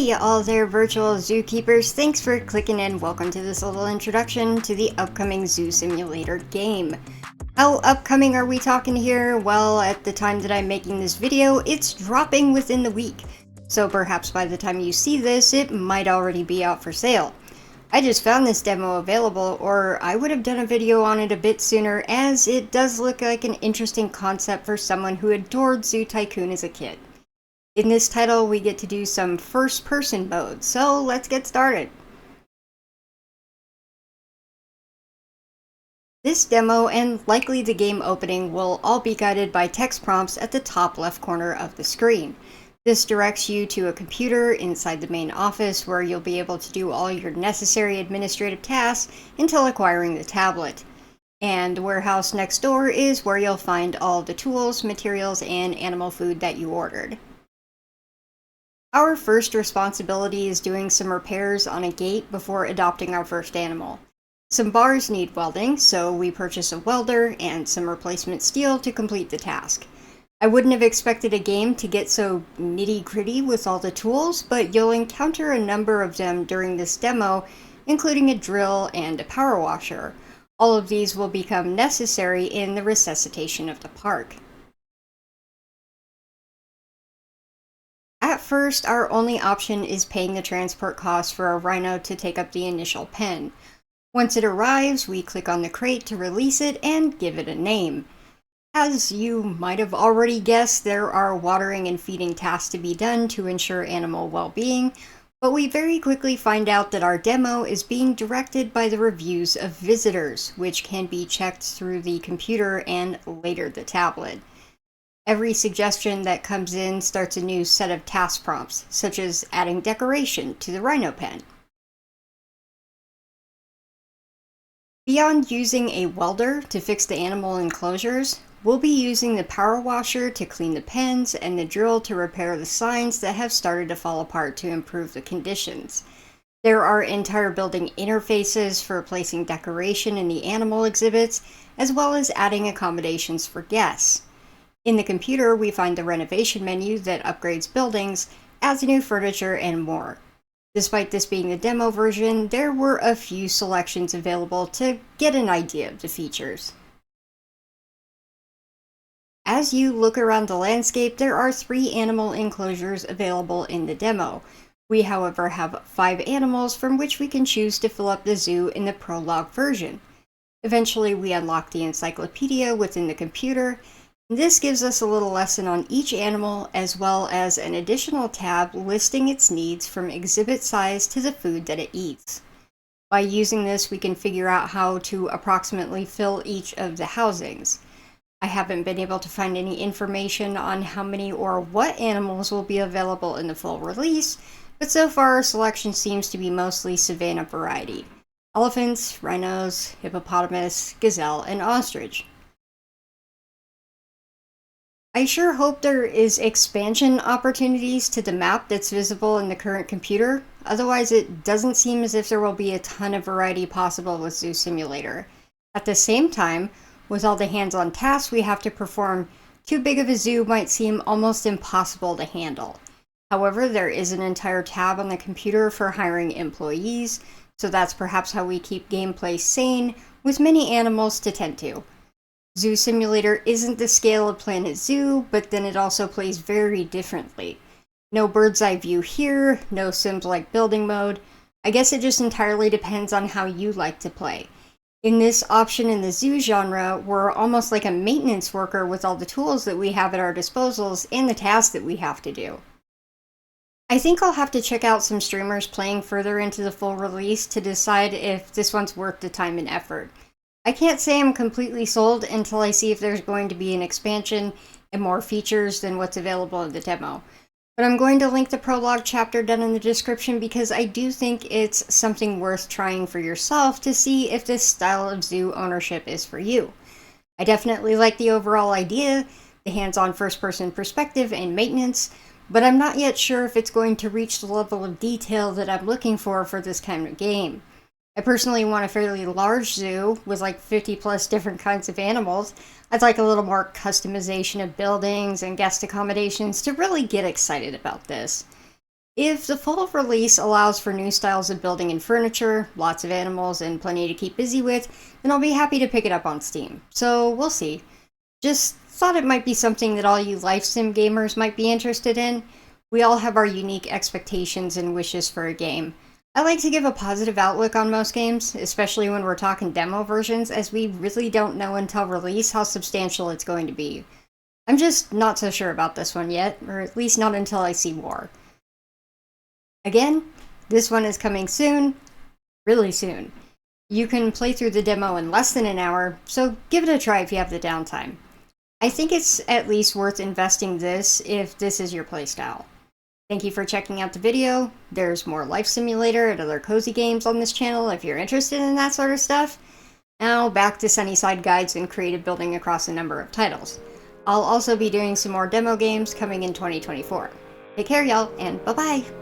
Hey all there virtual zookeepers, thanks for clicking in. Welcome to this little introduction to the upcoming Zoo Simulator game. How upcoming are we talking here? Well, at the time that I'm making this video, it's dropping within the week. So perhaps by the time you see this, it might already be out for sale. I just found this demo available, or I would have done a video on it a bit sooner, as it does look like an interesting concept for someone who adored Zoo Tycoon as a kid. In this title, we get to do some first-person mode, so let's get started. This demo, and likely the game opening, will all be guided by text prompts at the top left corner of the screen. This directs you to a computer inside the main office where you'll be able to do all your necessary administrative tasks until acquiring the tablet. And the warehouse next door is where you'll find all the tools, materials, and animal food that you ordered. Our first responsibility is doing some repairs on a gate before adopting our first animal. Some bars need welding, so we purchase a welder and some replacement steel to complete the task. I wouldn't have expected a game to get so nitty-gritty with all the tools, but you'll encounter a number of them during this demo, including a drill and a power washer. All of these will become necessary in the resuscitation of the park. At first, our only option is paying the transport costs for a rhino to take up the initial pen. Once it arrives, we click on the crate to release it and give it a name. As you might have already guessed, there are watering and feeding tasks to be done to ensure animal well-being, but we very quickly find out that our demo is being directed by the reviews of visitors, which can be checked through the computer and later the tablet. Every suggestion that comes in starts a new set of task prompts, such as adding decoration to the rhino pen. Beyond using a welder to fix the animal enclosures, we'll be using the power washer to clean the pens and the drill to repair the signs that have started to fall apart to improve the conditions. There are entire building interfaces for placing decoration in the animal exhibits, as well as adding accommodations for guests. In the computer, we find the renovation menu that upgrades buildings, adds new furniture, and more. Despite this being the demo version, there were a few selections available to get an idea of the features. As you look around the landscape, there are 3 animal enclosures available in the demo. We, however, have 5 animals from which we can choose to fill up the zoo in the prologue version. Eventually, we unlock the encyclopedia within the computer. This gives us a little lesson on each animal, as well as an additional tab listing its needs from exhibit size to the food that it eats. By using this, we can figure out how to approximately fill each of the housings. I haven't been able to find any information on how many or what animals will be available in the full release, but so far our selection seems to be mostly savanna variety: elephants, rhinos, hippopotamus, gazelle, and ostrich. I sure hope there is expansion opportunities to the map that's visible in the current computer, otherwise it doesn't seem as if there will be a ton of variety possible with Zoo Simulator. At the same time, with all the hands-on tasks we have to perform, too big of a zoo might seem almost impossible to handle. However, there is an entire tab on the computer for hiring employees, so that's perhaps how we keep gameplay sane with many animals to tend to. Zoo Simulator isn't the scale of Planet Zoo, but then it also plays very differently. No bird's eye view here, no Sims-like building mode. I guess it just entirely depends on how you like to play. In this option in the zoo genre, we're almost like a maintenance worker with all the tools that we have at our disposals and the tasks that we have to do. I think I'll have to check out some streamers playing further into the full release to decide if this one's worth the time and effort. I can't say I'm completely sold until I see if there's going to be an expansion and more features than what's available in the demo. But I'm going to link the prologue chapter down in the description because I do think it's something worth trying for yourself to see if this style of zoo ownership is for you. I definitely like the overall idea, the hands-on first-person perspective and maintenance, but I'm not yet sure if it's going to reach the level of detail that I'm looking for this kind of game. I personally want a fairly large zoo with like 50 plus different kinds of animals. I'd like a little more customization of buildings and guest accommodations to really get excited about this. If the fall release allows for new styles of building and furniture, lots of animals, and plenty to keep busy with, then I'll be happy to pick it up on Steam. So we'll see. Just thought it might be something that all you life sim gamers might be interested in. We all have our unique expectations and wishes for a game. I like to give a positive outlook on most games, especially when we're talking demo versions, as we really don't know until release how substantial it's going to be. I'm just not so sure about this one yet, or at least not until I see more. Again, this one is coming soon, really soon. You can play through the demo in less than an hour, so give it a try if you have the downtime. I think it's at least worth investing this if this is your playstyle. Thank you for checking out the video. There's more Life Simulator and other cozy games on this channel if you're interested in that sort of stuff. Now back to Sunnyside guides and creative building across a number of titles. I'll also be doing some more demo games coming in 2024. Take care, y'all, and bye-bye!